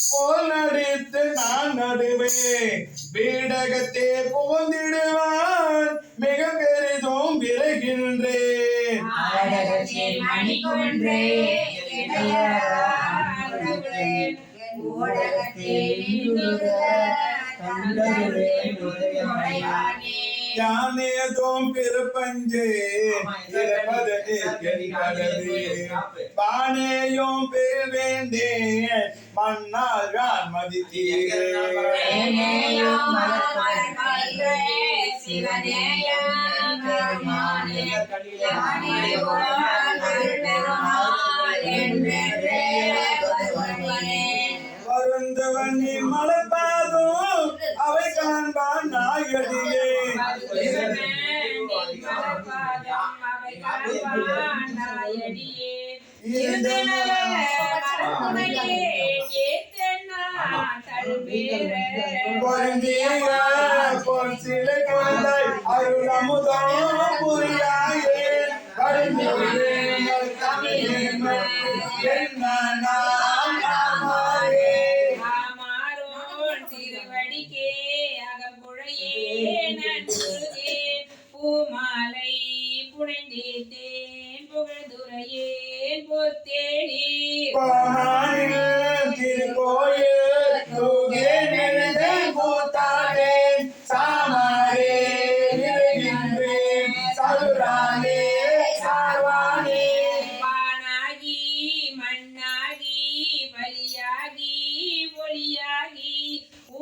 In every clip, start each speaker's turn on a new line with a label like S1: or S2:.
S1: போல் நடித்து நான் நடுவே வீடகத்தே புகுந்திடுவான் மிக பெரிதும் விரைகின்றேன் யானேதும் பிறப்பஞ்சே பானேயும் பெருவேந்தே மன்னால் யான் மதித்தீரே வருந்தவனி மலர்பாதும் அவை காண்பான் நாயடியே சிலை கொண்டாய் அருள் அமுதம் புரியாயே
S2: திருவடிக்கே அகம்புழையே நன்றுகே பூமாலை புனைந்தேன் புகழ்துரையேன் பொத்தேனி
S1: திருக்கோயில் தூகே கூத்தாடேன் சாமாரே சதுரானே சார்வானே
S2: வானாகி மண்ணாகி பலியாகி ஒளியாகி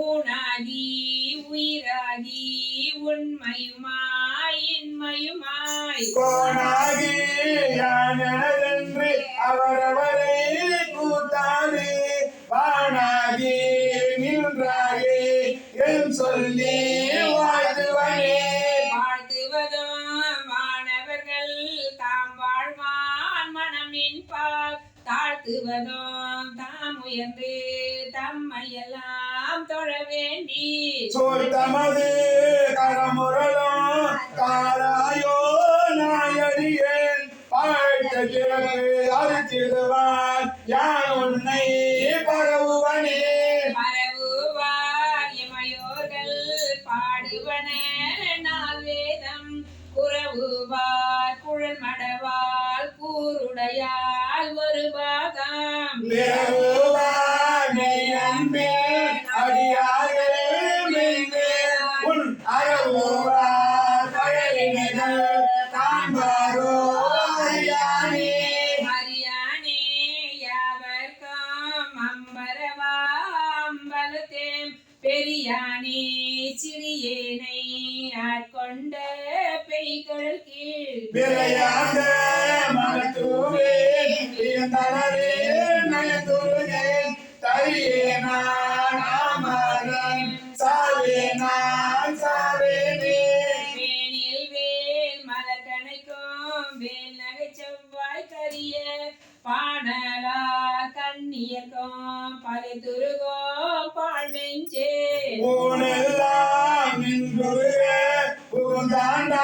S2: ஊனாகி உயிராகி உண்மையுமாய் இன்மையுமாய்
S1: கோணாகி யானென்று அவரவரை கூத்தாடி வானாகி நின்றாயே என் சொல்லி வாழ்த்துவனே
S2: வாழ்த்துவதும் வானவர்கள் தாம் வாழ்வான் மனம் நின்பார் தாழ்த்துவதும் தாம் உயர்ந்து தம்மையெல்லாம் தொழ வேண்டி
S1: சொல் தமது கரமுரலும் காராயோ நாயடியேன் வாழ்த்த கிழக்கு அறுத்திடுவான் யான் உன்னை பரவுவனே
S2: பரவுவார் இமையோர்கள் பாடுவன நால் வேதம் குறவுவார் குழல் மடவால் கூருடையால் ஒரு பாகம்
S1: உன் அறவுவார் பழலினைகள் காண்பாரோ
S2: ஹரியானே யாவர்க்கும் அம்பரவா அம்பலத்தேம் பெரியானே சிறியேனை ஆட்கொண்ட பெய்கள் கீழ்
S1: விளையாண்ட மனத்தூவேன் இயந்தனரே நயந்துருகேன் தரியே நான் அமரன் சாவே நான் சாவேனே
S2: வேனில் வேல் மலர்கணைக்கும் வேல் நகை செவ்வாய் கரிய பாடலா கண்ணியர்க்கும் பலை துருகோ பால் நெஞ்சே
S1: ஊனெல்லாம் நின்றுருக புகுந்தாண்டா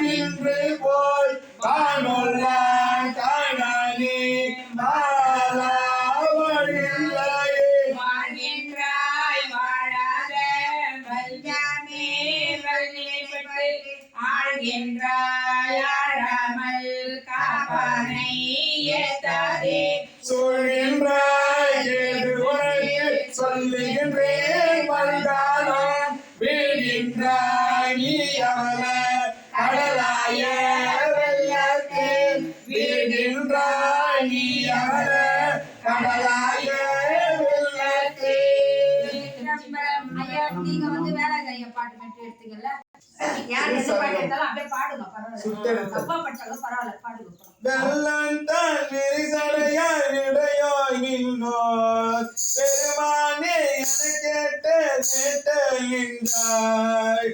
S1: நின்று போய் காணொல்லான் காணானே மாலா வழியில்லையே
S2: வாழ்கின்றாய் வாழாத வல்யாமே வல்நிலைப்பட்டு ஆழ்கின்றாய் ஆழாமல் காப்பானை ஏத்தாதே
S1: சொல்கின்றாய் ஏது உனக்கு சொல்லுகின்றேன் வந்தாலும் வீழ்கின்றாய் நீ அவள கடலாய வெள்ளத்தே வீழ்கின்றாய் நீ அவள கடலாய வெள்ளத்தே
S3: ஐயா நீங்க வந்து வேளாங்கண்ணி பாட்டு மட்டும் எடுத்தீங்கல்ல யார் எந்த பாட்டு எடுத்தாலும் அப்படியே பாடுங்க பரவாயில்ல தப்பா பாட்டாலும் பரவாயில்ல பாடுங்க
S1: வெள்ளந்தான் விரிசடையாய் விடையோ நின்னோர் பெருமானே என கேட்ட கேட்ட என்றாய்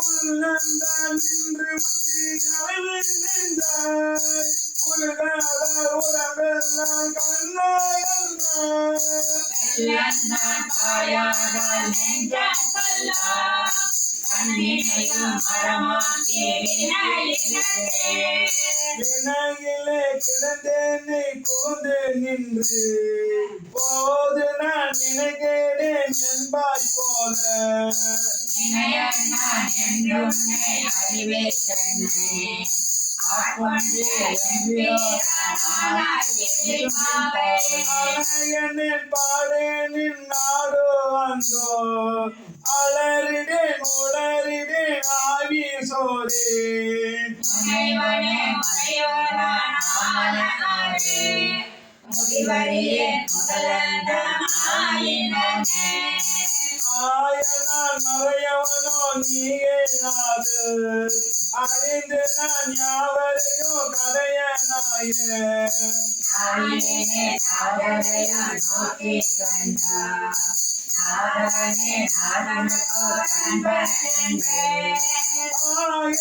S1: உள்ளந்தான் நின்று உச்சி நின்றாய் உலகால உடம்பெல்லாம் கண்ணாய்
S2: கண்ணினையும் மரமாக்கி வினையினத்தே
S1: வினையிலே கிடந்தேனை போது நின்று போது நான் நினைக்கிறேன் என்பாய் போல
S2: வினயன் நான் என்றுன்னை அறிவே தன்னை ஆட்கொண்டு எம்பிரானாய் கிருபாவை
S1: அணையனின் பாடேனின் நாடோ அந்தோ அலறிடேன் உளறிடேன் ஆவி சோரேன்
S2: முனைவனே முனையோரானாலே முடிவறியே முதலந்தமாயினே
S1: ஆயனால் மறையவனோ நீயே நாது அறிந்து நான் யாவரையும் கடையனாய
S2: நாயினே நாதனையா நோக்கி கண்டா நாதனே நாதனுக்கோ நண்பனென்றே
S1: ஆயனே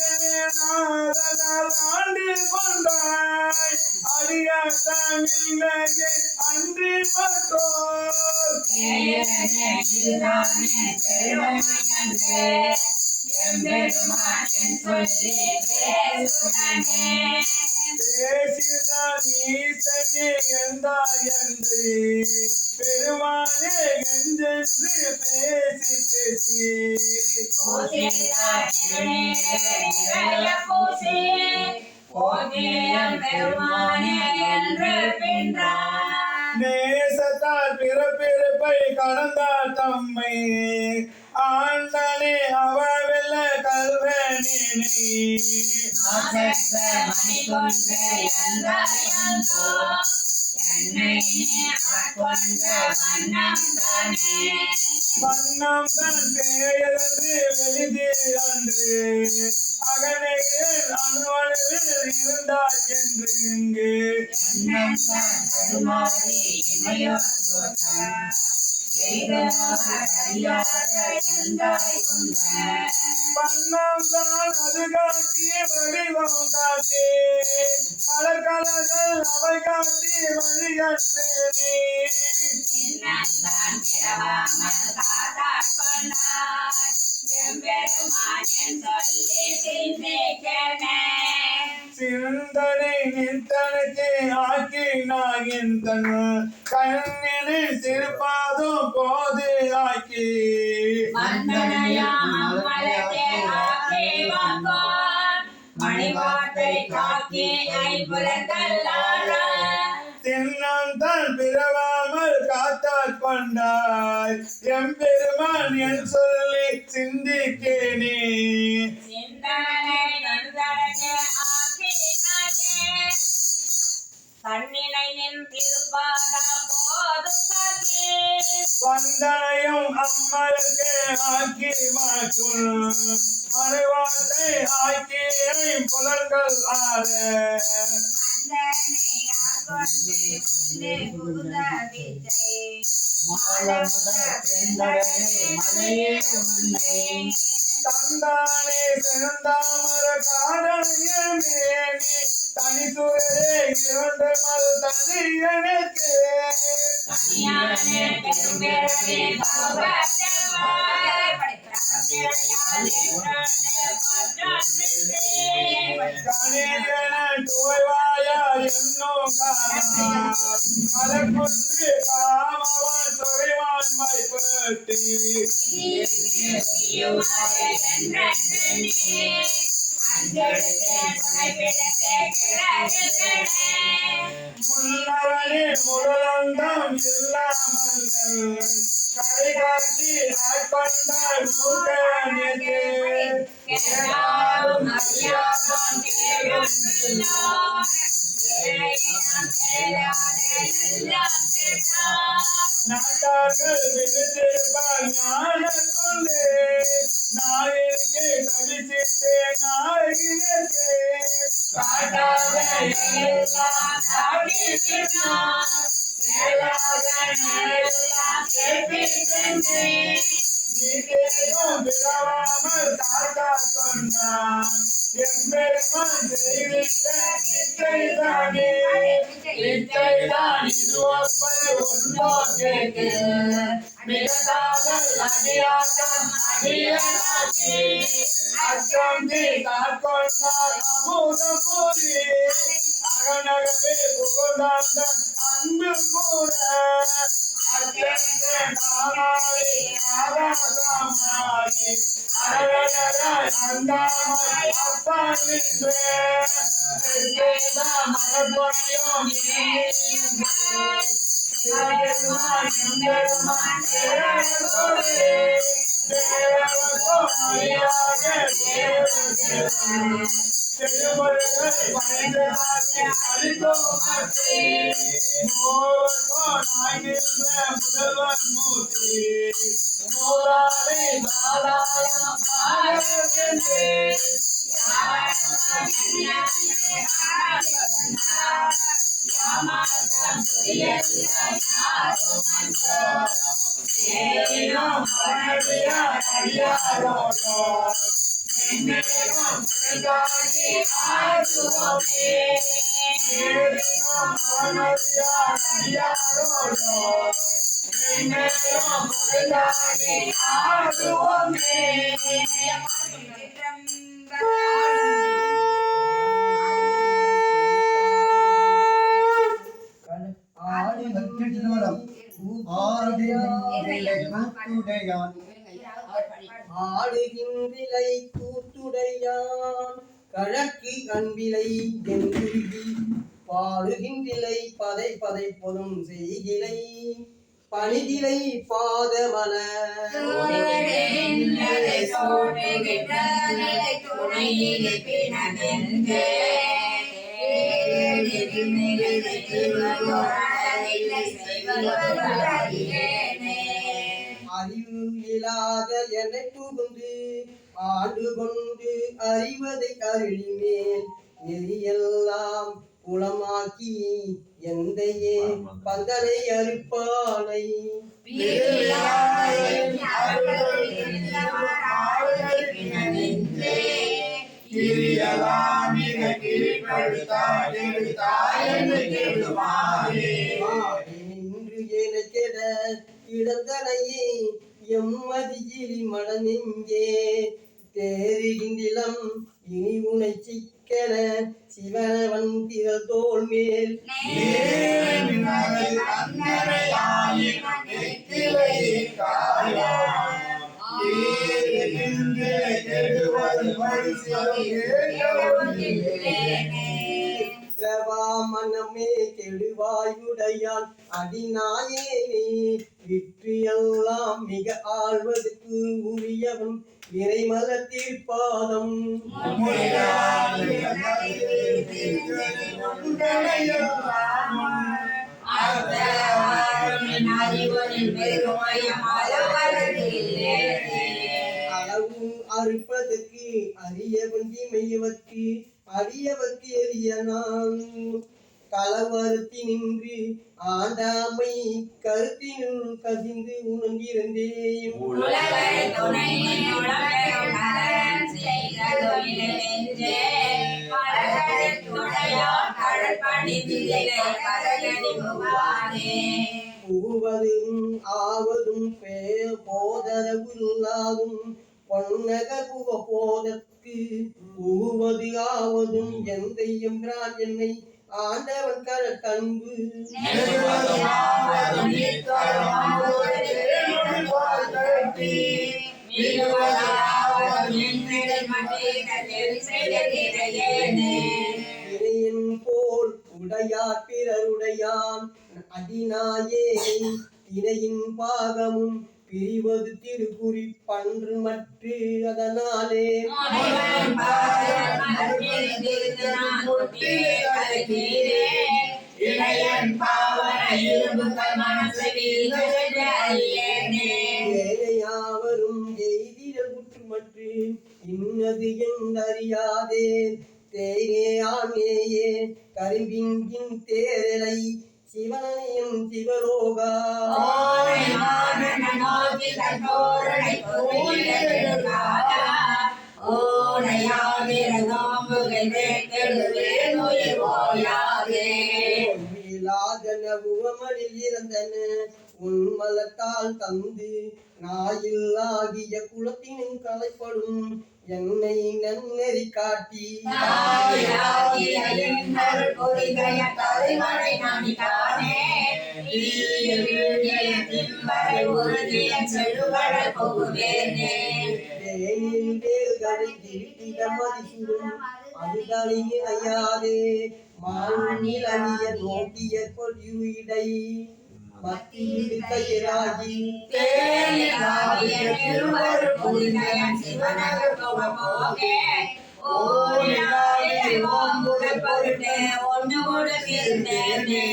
S1: நாதனால் ஆண்டு கொண்டாய் அடியாத்தமிழ்நகை அன்றி பற்றோர்
S2: ஏயனே இதுதானே பெருமையன்றே எம்பெருமான் என் சொல்லி பேசுடனே
S1: பேசிதான் ஈசனே எந்தாயன்று பெருமானே என்றென்று பேசி பேசி
S2: பூசித்தார் திருநீரை நிறைய பூசி போதியம் பெருமானே என்று பின்றார்
S1: நேசத்தால் பிறப்பிறப்பை கடந்தார் தம்மை ஆண்டனே அவவெல்ல கல்வனினை
S2: ஆசத்த மணிகொண்டு எந்தாயந்தோ என்னை நீ ஆட்கொண்ட வண்ணம் தானே
S1: வண்ணம் தான் பேயதன்று வெளிதே அன்று அகனையில் அணுவளவில் இருந்தாய் என்று இங்கு
S2: எண்ணம் தான் தடுமாறி இமையோர் போட்டார் எய்தமாக அறியாத எந்தாய் உண்ட
S1: வண்ணம் தான் அது காட்டி வடிவம் காட்டி மலர்கலர்கள் அவை காட்டி வழிகற்றேனே
S2: என்னந்தான் பிறவாமல் காத்தாற் கொண்டார் எம்பெருமான் என் சொல்லி சிந்திக்கனே
S1: சிந்தனை நித்தனுக்கு ஆக்கினாய் என் தன் கண்ணினை திருப்பாதும் போது ஆக்கி
S2: மந்தனையாம் அம்மலத்தே ஆக்கி வந்தார் மணிவாட்டை காக்கி ஐம்புலங்கல்லார
S1: தின்னம் தான் பிறவாமல் காத்தாற் கொண்டாய் எம்பெருமான் என் சொல்லி சிந்திக்கேனே
S2: சிந்தனை நந்தனக்கு ஆக்கினாயே கண்ணினை நின் திருப்பாத போது காக்கி
S1: வந்தனையும் அம்மலுக்கு ஆக்கி மாற்றும் மறுவார்த்தை ஆக்கி புலன்கள் ஆற
S2: மந்தனை ஆட்கொண்டு புல்லே புகுந்த வித்தை மாலமுத பெருங்கடலே மலையே உன்னை
S1: தந்தானே செந்தாமர காடனையமேனி தனித்துறே இரண்டு மல் தனியனுக்கு
S2: தனியானே பெரும்பெருமே பகவத்தவாய் பிரகம்பிரையாலே உணர்ந்து பற்றாற்றின்றே
S1: கணிதன தோய்வாயா என்னும் கலக்குண்டு காமவன் துறைவான் மைப்பட்டு முன்னவனே முதலந்தம் இல்லாமல் கரை காட்டி ஆட்கொண்டால் மூக்கனே நாட்டார்கள் விழுந்திருப்பார் ஞானத்துள்ளே நாயிற்கு தவிசித்தே நாயினே
S2: காட்டாத எல்லாம் சாடினார் கேளாத எல்லாம் கேட்பித்தே
S1: நீதேயும் பிறவாமல் காத்தா கொண்டான் எம்பெருமான் செய்வித்த நிச்சயதானே நிச்சயதான் இதுவப்பது உண்டோ கேட்டு மிகத்தாதல் அடியாட்டம் அடியனாக்கி அச்சந்தி காட்கொண்டார் அமுதபுரி அகநகவே புகழ்ந்தாண்டன் அன்பு கூட அச்சந்த காமாரி ஆகாசமாரி அரகராய் அந்தாமாய் அப்பா நின்று மரபொழியும் சிவபெருமான் எம்பெருமான் சேரனோடு சேரவோ அழியாக திருமுருகன் பணிந்ததாகி அளித்தோமாற்றி மூவர்கோனாய் நின்ற முதல்வன் மூர்த்தி மூதாதை தாதாயம் பாரதே
S4: ஆடுகின்றிலை கூத்துடையான் கழக்கு அன்பிலை எங்குருகி பாடுகின்றிலை பதை பதை பொதும் செய்கிலை பணிகிலை பாதமல அறிவு இல்லாத என்னை புகுந்து ஆண்டு கொண்டு அறிவதை அருளிமேல் நெறியெல்லாம் குளமாக்கி எந்தையே பந்தனை அறுப்பானை நின்று எனக்கெட கிடந்தனையே எம்மதியிலி மடநெஞ்சே தேறுகின்றிலம் இனி உனை சிக்கன சிவனவன் திரள் தோள் மேல் மனமே கெடுவாயுடையான் அடிநாயேனே விற்று எல்லாம் மிக ஆழ்வதற்கு உரியவன் விரைமல தீர்ப்பாதம் அளவு அறுப்பதற்கு அரியவன் தீமையவர்க்கு அரியவர்க்கு எளிய நான் களவறுத்தி நின்று ஆண்டாமை கருத்தினுள் கசிந்து உணர்ந்திருந்தேன் புகுவதும் ஆவதும் போதரவுள்ளாகும் பொன்னகர் புக போதற்கு புகுவது ஆவதும் எந்தை எம்பிரான் என்னை ஆண்டவன் கரத்தன்பு இறையன் போல் உடையார் பிறருடையான் அடிநாயே இறையின் பாகமும் பிரிவது திருக்குறி பன்று மற்று அதனாலே யாவரும் எய்திடல் குற்றுமற்று இன்னது என்றறியாதே தேரே ஆனேயே கரும்பின் தேரலை சிவனையும் சிவலோகா
S2: ஓனை மானன நோக்கி தன்னோரனை பொருளிலெழுகாதா ஓனையாகிற நோம்புகள் வேட்டெழுவே நோயில் ஓயாதே
S4: இல்லாதன உவமனில் இருந்தன உன் மலத்தால் தந்து நாயில்லாகிய குலத்தினும் கலைப்படும் என்னை நன்னெறி காட்டி
S2: தாயாகிய இன்னருள் பொறிகைய தலைமறை நாணிதானே தீயில் வீழ்கிய திம்பரை உறுதிய செழுகடல் புகுவேனே
S4: தேனில் வேல்களை திருட்டிடமதி சுடும் அதுகளை இணையாதே மாநில நோக்கிய கொடியுடை மத்தியில் கையிலாகி
S2: தேனிலாகிய திருவருள் பொறிகைய சிவனருள் புகமோகே ஓனிலாகிய ஓம்புகள் பொருட்டே ஒன்றுகூட இருந்தேனே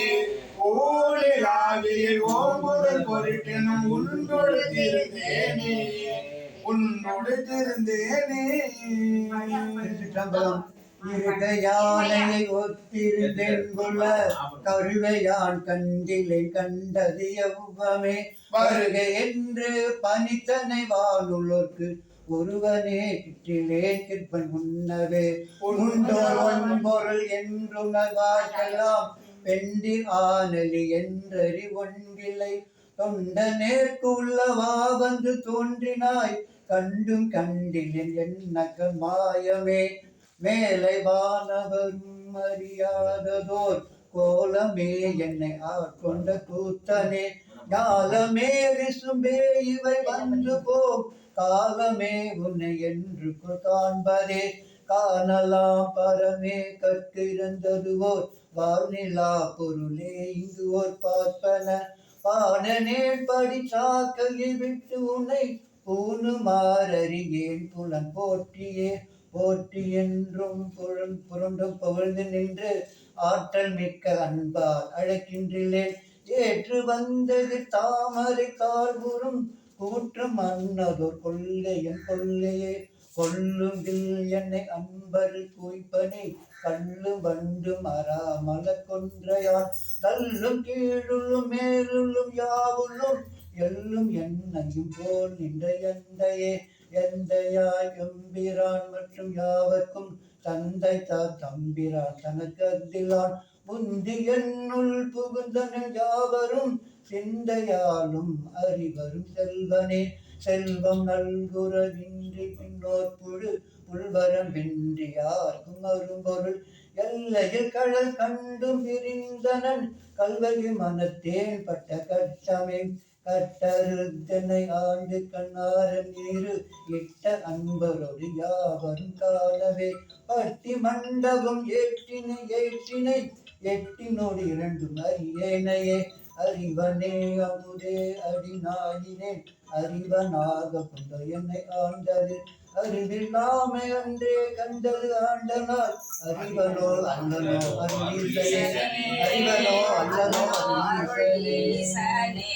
S1: ஓலிலாவில் ஓம்புதல் பொருட்டெனும் உன்னோடு திருந்தேனே உன்னோடு திருந்தேனே.
S5: சிற்றம்பலம். இருகையானையை ஒத்திருந்தெங்குள்ள கருவையான் கண்டிலை கண்டது எவ்வமே வருக என்று பனித்தனை வானுள்ளோர்க்கு ஒருவனே கிற்றிலேன் கிற்பன் முன்னவே உண்டோர் ஒன்பொருள் என்றுணர்வார்க்கெல்லாம் பெண்டி ஆனலி என்றறி ஒன்றில்லை தொண்ட நேர்க்குள்ளவா வந்து தோன்றினாய் கண்டும் கண்டிலேன் என்ன மாயமே மேலை வானவரும் அறியாததோர் கோலமே என்னை ஆட்கொண்ட கூத்தனே ஞாலமே விசும்பே இவை வந்து போம் காலமே உன்னை என்று காண்பதே காணலாம் பரமே கற்கு இருந்ததுவோர் வாழ்நிலா பொருளே இங்கு ஓர் பார்ப்பன பாடனே படி சாக்கையை விட்டு உன்னை பூணுமாறறியேன் புலன் போற்றியே போற்றி என்றும் புரண்டும் புகழ்ந்து நின்று ஆற்றல் மிக்க அன்பால் அழைக்கின்றேன் ஏற்று வந்தது தாமரை கால்புறும் கூற்றம் அன்னதோர் கொள்ளையன் கொள்ளையே கொள்ளுங்கில் என்னை அன்பரு குய்ப்பனே கள்ளு வண்டு மரா மல கொன்றையான் கல்லும் கீழுள்ளும் மேலுள்ளும் யாவுள்ளும் எல்லும் என்னையும் போல் நின்ற எந்தையே எந்தையாய் எம்பிரான் மற்றும் யாவர்க்கும் தந்தை தம்பிரான் தனக்கு அத்திலான் முந்தி என்னுள் புகுந்தன யாவரும் சிந்தையாலும் அறிவரும் செல்வனே செல்வம் நல்குறவின்றி பின்னோர் புழு புல்வரம் வென்றி யாருக்கும் அரும்பொருள் எல்லையில் கடல் கண்டும் பிரிந்தனன் கல்வகி மனத்தேன் பட்ட கட்டமே கட்டருத்தனை ஆண்டு கண்ணாரன் நீரு இட்ட அன்பரோடு யாவரும் காணவே பட்டி மண்டபம் ஏற்றினை எட்டினோடு இரண்டும் அறியேனையே அறிவனே அமுதே அடிநாயினேன் அறிவனாக கொண்ட என்னை ஆண்டது அறிவில்லாமை அன்றே கண்டது ஆண்டனால் அறிவனோ அல்லனோ அறிவீசனே அறிவனோ அல்லனோ அறிவீசனே.